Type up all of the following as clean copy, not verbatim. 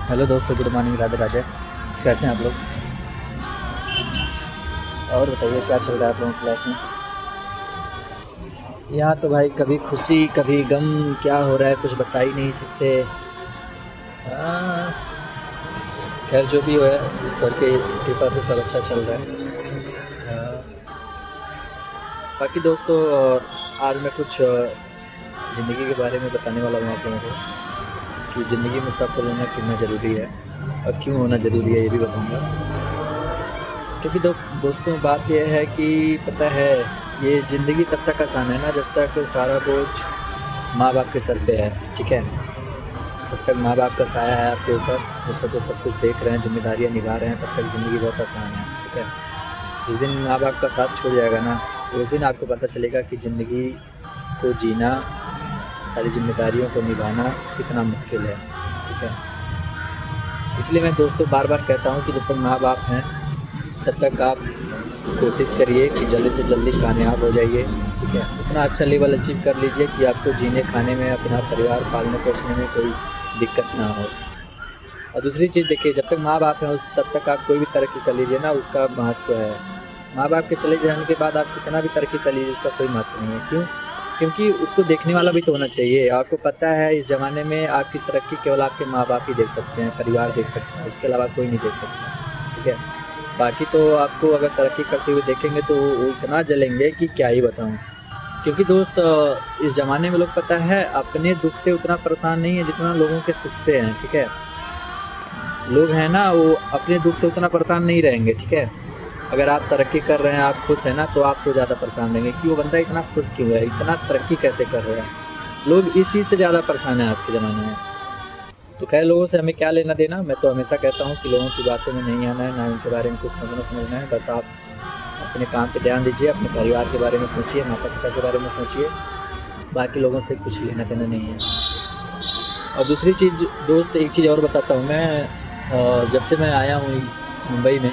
Hello दोस्तों, good morning, Radhe Radhe. कैसे हैं आप लोग? और बताइए क्या चल रहा है आप लोगों की लाइफ में? यहाँ तो भाई कभी खुशी कभी गम, क्या हो रहा है कुछ बता ही नहीं सकते। हाँ, खैर जो भी हो है, ईश्वर के कृपा से सब अच्छा चल रहा है। हाँ, बाकी दोस्तों, और आज मैं कुछ ज़िंदगी के बारे में बताने वाला हूँ आप लोगों को कि ज़िंदगी में सफल होना कितना ज़रूरी है और क्यों होना ज़रूरी है, ये भी बताऊँगा। क्योंकि दोस्तों, बात यह है कि पता है, ये ज़िंदगी तब तक आसान है ना जब तक सारा बोझ माँ बाप के सर पे है। ठीक है, जब तक माँ बाप का साया है आपके ऊपर, जब तक वो सब कुछ देख रहे हैं, जिम्मेदारियाँ निभा रहे हैं, तब तक ज़िंदगी बहुत आसान है। ठीक है, जिस दिन माँ बाप का साथ छोड़ जाएगा ना, उस दिन आपको पता चलेगा कि ज़िंदगी को जीना, सारी जिम्मेदारियों को निभाना कितना मुश्किल है। ठीक है, इसलिए मैं दोस्तों बार बार कहता हूँ कि जब तक माँ बाप हैं तब तक आप कोशिश करिए कि जल्दी से जल्दी कामयाब हो जाइए। ठीक है, इतना अच्छा लेवल अचीव कर लीजिए कि आपको जीने खाने में, अपना परिवार पालने पोसने में कोई दिक्कत ना हो। और दूसरी चीज़ देखिए, जब तक माँ बाप हैं उस तब तक आप कोई भी तरक्की कर लीजिए ना, उसका महत्व है। माँ बाप के चले जाने के बाद आप कितना भी तरक्की कर लीजिए, उसका कोई महत्व नहीं है। क्यों? क्योंकि उसको देखने वाला भी तो होना चाहिए। आपको पता है इस ज़माने में आपकी तरक्की केवल आपके माँ बाप ही देख सकते हैं, परिवार देख सकता है, इसके अलावा कोई नहीं देख सकता। ठीक है, बाकी तो आपको अगर तरक्की करते हुए देखेंगे तो वो इतना जलेंगे कि क्या ही बताऊँ। क्योंकि दोस्त, इस ज़माने में लोग पता है अपने दुख से उतना परेशान नहीं है जितना लोगों के सुख से हैं। ठीक है, लोग हैं ना, वो अपने दुख से उतना परेशान नहीं रहेंगे। ठीक है, अगर आप तरक्की कर रहे हैं, आप खुश हैं ना, तो आपसे ज़्यादा परेशान रहेंगे कि वो बंदा इतना खुश क्यों है, इतना तरक्की कैसे कर रहा है। लोग इस चीज़ से ज़्यादा परेशान हैं आज के ज़माने में। तो खैर, लोगों से हमें क्या लेना देना। मैं तो हमेशा कहता हूँ कि लोगों की बातों में नहीं आना है, ना उनके बारे में कुछ सोचना समझना है। बस आप अपने काम पे ध्यान दीजिए, अपने परिवार के बारे में सोचिए, माता पिता के बारे में सोचिए। बाकी लोगों से कुछ लेना देना नहीं है। और दूसरी चीज़ दोस्त, एक चीज़ और बताता हूँ मैं। जब से मैं आया हूँ मुंबई में,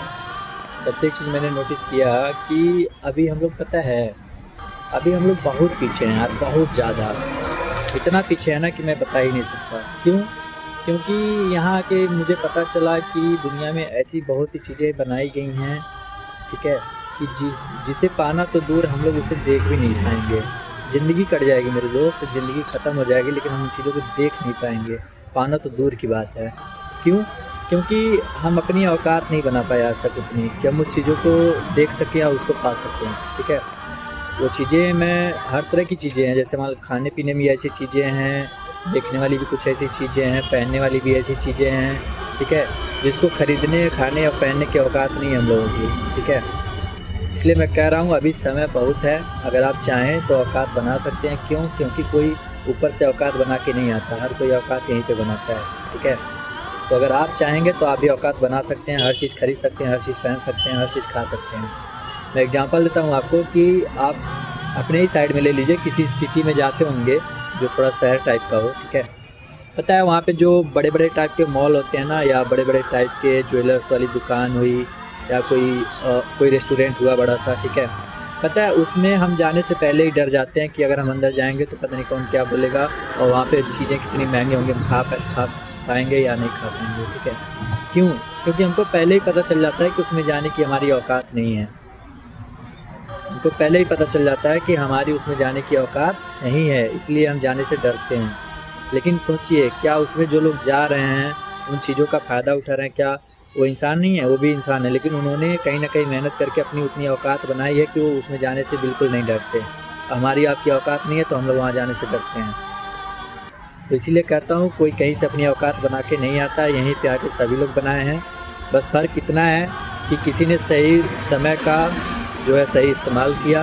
तब से एक चीज़ मैंने नोटिस किया कि अभी हम लोग, पता है, अभी हम लोग बहुत पीछे हैं यार, बहुत ज़्यादा। इतना पीछे है ना कि मैं बता ही नहीं सकता। क्यों? क्योंकि यहाँ आके मुझे पता चला कि दुनिया में ऐसी बहुत सी चीज़ें बनाई गई हैं। ठीक है, कि जिसे पाना तो दूर, हम लोग उसे देख भी नहीं पाएंगे। ज़िंदगी कट जाएगी मेरे दोस्त, ज़िंदगी ख़त्म हो जाएगी, लेकिन हम उन चीज़ों को देख नहीं पाएंगे। पाना तो दूर की बात है। क्यों? क्योंकि हम अपनी औकात नहीं बना पाए आज तक उतनी कि हम उस चीज़ों को देख सकें या उसको पा सकें। ठीक है, वो चीज़ें, मैं हर तरह की चीज़ें हैं, जैसे मान खाने पीने में ऐसी चीज़ें हैं, देखने वाली भी कुछ ऐसी चीज़ें हैं, पहनने वाली भी ऐसी चीज़ें हैं। ठीक है, जिसको खरीदने, खाने और पहनने की औकात नहीं है हम लोगों की। ठीक है, इसलिए मैं कह रहा हूँ अभी समय बहुत है। अगर आप चाहें तो औकात बना सकते हैं। क्यों? क्योंकि कोई ऊपर से औकात बना के नहीं आता, हर कोई औकात यहीं पे बनाता है। ठीक है, तो अगर आप चाहेंगे तो आप भी औकात बना सकते हैं, हर चीज़ खरीद सकते हैं, हर चीज़ पहन सकते हैं, हर चीज़ खा सकते हैं। मैं एग्जांपल देता हूँ आपको कि आप अपने ही साइड में ले लीजिए, किसी सिटी में जाते होंगे जो थोड़ा शहर टाइप का हो। ठीक है, पता है वहाँ पे जो बड़े बड़े टाइप के मॉल होते हैं ना, या बड़े बड़े टाइप के ज्वेलर्स वाली दुकान हुई, या कोई रेस्टोरेंट हुआ बड़ा सा। ठीक है, पता है उसमें हम जाने से पहले ही डर जाते हैं कि अगर हम अंदर जाएंगे तो पता नहीं कौन क्या बोलेगा, और वहाँ पे चीज़ें कितनी महंगी होंगी, हम खा पाएंगे या नहीं खा पाएंगे। ठीक है, क्यों? क्योंकि हमको पहले ही पता चल जाता है कि उसमें जाने की हमारी औकात नहीं है। हमको पहले ही पता चल जाता है कि हमारी उसमें जाने की औकात नहीं है, इसलिए हम जाने से डरते हैं। लेकिन सोचिए, क्या उसमें जो लोग जा रहे हैं, उन चीज़ों का फ़ायदा उठा रहे हैं, क्या वो इंसान नहीं है? वो भी इंसान है, लेकिन उन्होंने कहीं न कहीं मेहनत करके अपनी उतनी औकात बनाई है कि वो उसमें जाने से बिल्कुल नहीं डरते। हमारी आपकी औकात नहीं है तो हम लोग वहाँ जाने से डरते हैं। तो इसीलिए कहता हूँ, कोई कहीं से अपनी औकात बना के नहीं आता, यहीं पे आके सभी लोग बनाए हैं। बस फ़र्क इतना है कि किसी ने सही समय का जो है सही इस्तेमाल किया,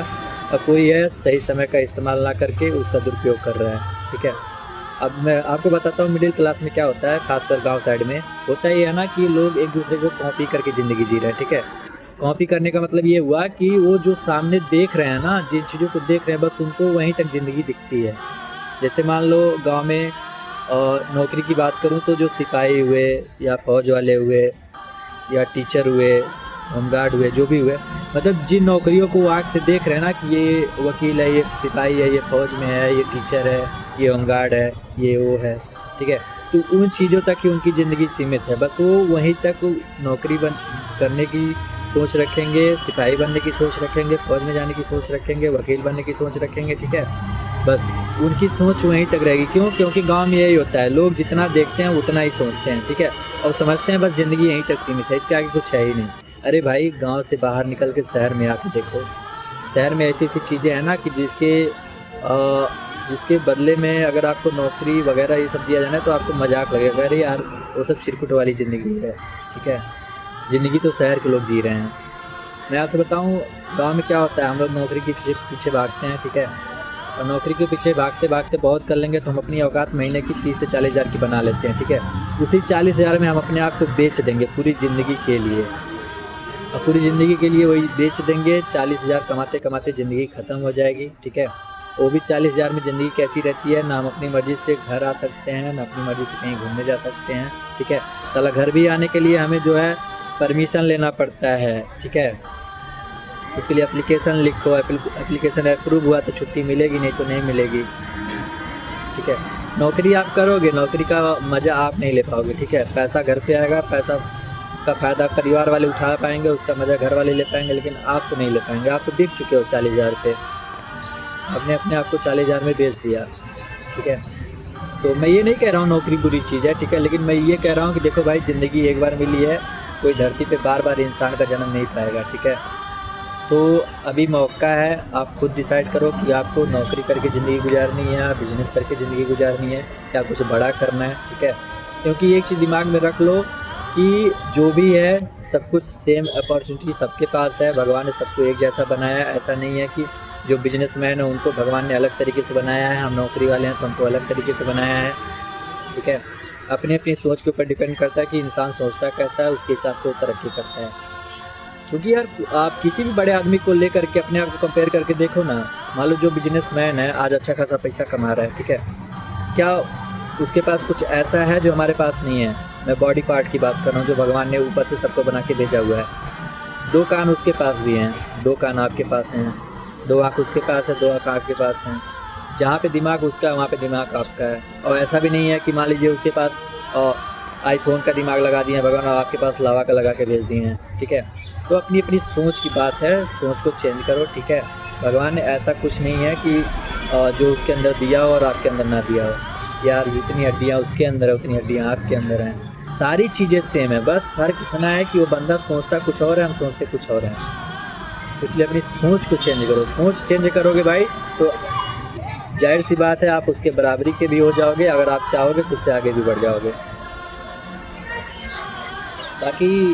और कोई है सही समय का इस्तेमाल ना करके उसका दुरुपयोग कर रहा है। ठीक है, अब मैं आपको बताता हूँ मिडिल क्लास में क्या होता है, खासकर गांव साइड में होता ये है ना कि लोग एक दूसरे को कॉपी करके ज़िंदगी जी रहे हैं। ठीक है, कॉपी करने का मतलब ये हुआ कि वो जो सामने देख रहे हैं ना, जिन चीज़ों को देख रहे हैं, बस उनको वहीं तक ज़िंदगी दिखती है। जैसे मान लो गांव में नौकरी की बात करूं तो जो सिपाही हुए, या फौज वाले हुए, या टीचर हुए, होमगार्ड हुए, जो भी हुए, मतलब जिन नौकरियों को आँख से देख रहे हैं ना कि ये वकील है, ये सिपाही है, ये फौज में है, ये टीचर है, ये होमगार्ड है, ये वो है। ठीक है, तो उन चीज़ों तक ही उनकी ज़िंदगी सीमित है। बस वो वहीं तक नौकरी करने की सोच रखेंगे, सिपाही बनने की सोच रखेंगे, फ़ौज में जाने की सोच रखेंगे, वकील बनने की सोच रखेंगे, ठीक है। बस उनकी सोच वहीं तक रहेगी। क्यों? क्योंकि गाँव में यही होता है, लोग जितना देखते हैं उतना ही सोचते हैं, ठीक है, और समझते हैं बस ज़िंदगी यहीं तक सीमित है, इसके आगे कुछ है ही नहीं। अरे भाई, गाँव से बाहर निकल के शहर में आके देखो, शहर में ऐसी-ऐसी चीज़ें हैं ना कि जिसके बदले में अगर आपको नौकरी वगैरह ये सब दिया जाए ना, तो आपको मज़ाक लगेगा, अरे यार वो सब चिरकुट वाली ज़िंदगी है, ठीक है। ज़िंदगी तो शहर के लोग जी रहे हैं। मैं आपसे बताऊँ, गाँव में क्या होता है, हम लोग नौकरी के पीछे भागते हैं, ठीक है, और नौकरी के पीछे भागते-भागते बहुत कर लेंगे तो हम अपनी औकात महीने की 30 से 40 हज़ार की बना लेते हैं, ठीक है। उसी 40 हज़ार में हम अपने आप को बेच देंगे पूरी ज़िंदगी के लिए, और पूरी ज़िंदगी के लिए वही बेच देंगे। 40 हज़ार कमाते-कमाते ज़िंदगी ख़त्म हो जाएगी, ठीक है। वो भी 40 हज़ार में ज़िंदगी कैसी रहती है, ना हम अपनी मर्ज़ी से घर आ सकते हैं, ना अपनी मर्ज़ी से कहीं घूमने जा सकते हैं, ठीक है। साला घर भी आने के लिए हमें जो है परमिशन लेना पड़ता है, ठीक है। उसके लिए एप्लीकेशन लिखो, एप्लीकेशन अप्रूव हुआ तो छुट्टी मिलेगी, नहीं तो नहीं मिलेगी, ठीक है। नौकरी आप करोगे, नौकरी का मज़ा आप नहीं ले पाओगे, ठीक है। पैसा घर पे आएगा, पैसा का फ़ायदा परिवार वाले उठा पाएंगे, उसका मज़ा घर वाले ले पाएंगे, लेकिन आप तो नहीं ले पाएंगे। आप तो बिक चुके हो 40 हज़ार पे, आपने अपने आप को 40 हज़ार में बेच दिया, ठीक है। तो मैं ये नहीं कह रहा हूँ नौकरी बुरी चीज़ है, ठीक है, लेकिन मैं ये कह रहा हूँ कि देखो भाई, ज़िंदगी एक बार मिली है, कोई धरती पे बार-बार इंसान का जन्म नहीं पाएगा, ठीक है। तो अभी मौका है, आप खुद डिसाइड करो कि आपको नौकरी करके ज़िंदगी गुजारनी है या बिज़नेस करके ज़िंदगी गुजारनी है या कुछ बड़ा करना है, ठीक है। क्योंकि एक चीज़ दिमाग में रख लो कि जो भी है सब कुछ सेम अपॉर्चुनिटी सबके पास है। भगवान ने सबको एक जैसा बनाया है। ऐसा नहीं है कि जो बिजनेसमैन है उनको भगवान ने अलग तरीके से बनाया है, हम नौकरी वाले हैं तो हमको अलग तरीके से बनाया है, ठीक है। अपनी अपनी सोच के ऊपर डिपेंड करता है कि इंसान सोचता कैसा है, उसके हिसाब से वो तरक्की करता है। क्योंकि यार आप किसी भी बड़े आदमी को लेकर के अपने आप को कंपेयर करके देखो ना, मान लो जो बिजनेसमैन है आज अच्छा खासा पैसा कमा रहा है, ठीक है, क्या उसके पास कुछ ऐसा है जो हमारे पास नहीं है? मैं बॉडी पार्ट की बात कर रहा हूँ जो भगवान ने ऊपर से सबको बना के भेजा हुआ है। 2 कान उसके पास भी हैं, 2 कान आपके पास हैं, 2 आँख उसके पास है, 2 आँख आपके पास हैं। जहाँ पे दिमाग उसका है वहाँ पे दिमाग आपका है। और ऐसा भी नहीं है कि मान लीजिए उसके पास आईफोन का दिमाग लगा दिए हैं भगवान और आपके पास लावा का लगा के भेज दिए हैं, ठीक है। तो अपनी अपनी सोच की बात है, सोच को चेंज करो, ठीक है। भगवान ने ऐसा कुछ नहीं है कि जो उसके अंदर दिया हो और आपके अंदर ना दिया हो। यार जितनी हड्डियाँ उसके अंदर है उतनी हड्डियाँ आपके अंदर हैं, सारी चीज़ें सेम है, बस फ़र्क इतना है कि वो बंदा सोचता कुछ और है, हम सोचते कुछ और हैं। इसलिए अपनी सोच को चेंज करो। सोच चेंज करोगे भाई तो जाहिर सी बात है आप उसके बराबरी के भी हो जाओगे, अगर आप चाहोगे तो उससे आगे भी बढ़ जाओगे। बाकी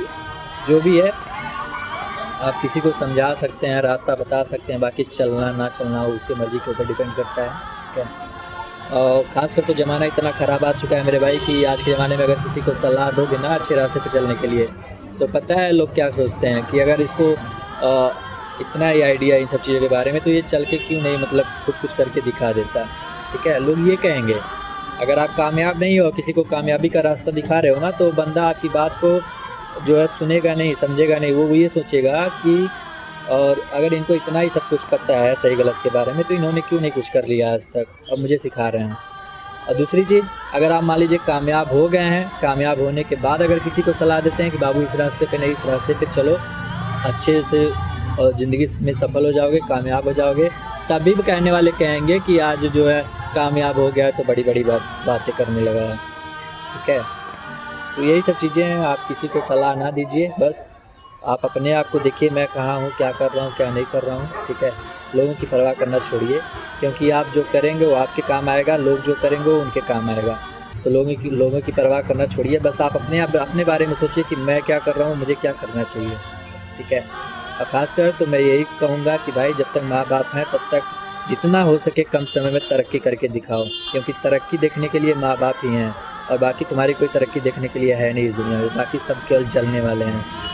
जो भी है आप किसी को समझा सकते हैं, रास्ता बता सकते हैं, बाकी चलना ना चलना वो उसके मर्ज़ी के ऊपर डिपेंड करता है, ठीक है। और ख़ासकर तो ज़माना इतना ख़राब आ चुका है मेरे भाई कि आज के ज़माने में अगर किसी को सलाह दोगे ना अच्छे रास्ते पे चलने के लिए, तो पता है लोग क्या सोचते हैं कि अगर इसको इतना ही आइडिया इन सब चीज़ों के बारे में तो ये चल के क्यों नहीं मतलब खुद कुछ करके दिखा देता, ठीक है। लोग ये कहेंगे अगर आप कामयाब नहीं हो, किसी को कामयाबी का रास्ता दिखा रहे हो ना, तो बंदा आपकी बात को जो है सुनेगा नहीं, समझेगा नहीं। वो ये सोचेगा कि और अगर इनको इतना ही सब कुछ पता है सही गलत के बारे में तो इन्होंने क्यों नहीं कुछ कर लिया आज तक, अब मुझे सिखा रहे हैं। और दूसरी चीज़, अगर आप मान लीजिए कामयाब हो गए हैं, कामयाब होने के बाद अगर किसी को सलाह देते हैं कि बाबू इस रास्ते पे नहीं इस रास्ते पे चलो, अच्छे से और ज़िंदगी में सफल हो जाओगे, कामयाब हो जाओगे, तभी भी कहने वाले कहेंगे कि आज जो है कामयाब हो गया है तो बड़ी बड़ी बातें करने लगा है, ठीक है। तो यही सब चीज़ें हैं, आप किसी को सलाह ना दीजिए, बस आप अपने आप को देखिए मैं कहाँ हूँ, क्या कर रहा हूँ, क्या नहीं कर रहा हूँ, ठीक है। लोगों की परवाह करना छोड़िए, क्योंकि आप जो करेंगे वो आपके काम आएगा, लोग जो करेंगे वो उनके काम आएगा। तो लोगों की परवाह करना छोड़िए, बस आप अपने बारे में सोचिए कि मैं क्या कर रहा हूँ, मुझे क्या करना चाहिए, ठीक है। और ख़ासकर तो मैं यही कहूँगा कि भाई जब तक माँ बाप हैं तब तक जितना हो सके कम समय में तरक्की करके दिखाओ, क्योंकि तरक्की देखने के लिए माँ बाप ही हैं और बाकी तुम्हारी कोई तरक्की देखने के लिए है नहीं इस दुनिया में, बाकी सब केवल जलने वाले हैं।